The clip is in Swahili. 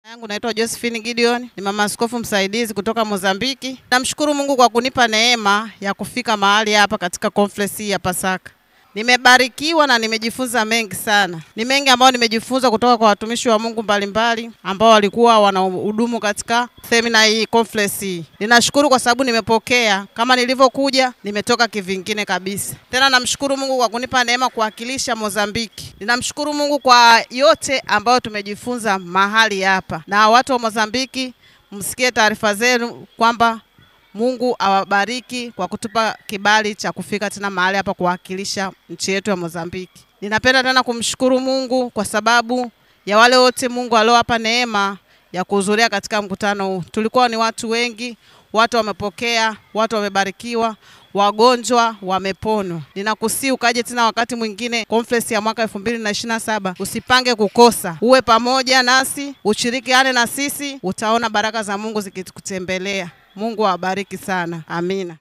Yangu naitwa Josephine Gideon, ni mama askofu msaidizi kutoka Mozambiki. Namshukuru Mungu kwa kunipa neema ya kufika mahali hapa katika conference ya Pasaka. Nimebarikiwa na nimejifunza mengi sana. Ni mengi ambayo nimejifunza kutoka kwa watumishi wa Mungu mbalimbali ambao walikuwa wanahudumu katika semina hii, conference hii. Ninashukuru kwa sababu nimepokea kama nilivyokuja, nimetoka kivingine kabisa. Tena namshukuru Mungu kwa kunipa neema kuwakilisha Mozambiki. Ninamshukuru Mungu kwa yote ambayo tumejifunza mahali hapa. Na watu wa Mozambiki, msikie taarifa zenu kwamba Mungu awabariki kwa kutupa kibali cha kufika tena mahali hapa kuwakilisha nchi yetu ya Mozambiki. Ninapenda tena kumshukuru Mungu kwa sababu ya wale wote Mungu aliowapa neema ya kuhudhuria katika mkutano huu. Tulikuwa ni watu wengi, watu wamepokea, watu wamebarikiwa, wagonjwa wameponwa. Ninakusihi ukaje tena wakati mwingine conference ya mwaka 2027, usipange kukosa. Uwe pamoja nasi, ushirikiane na sisi, utaona baraka za Mungu zikikutembelea. Mungu awabariki sana. Amina.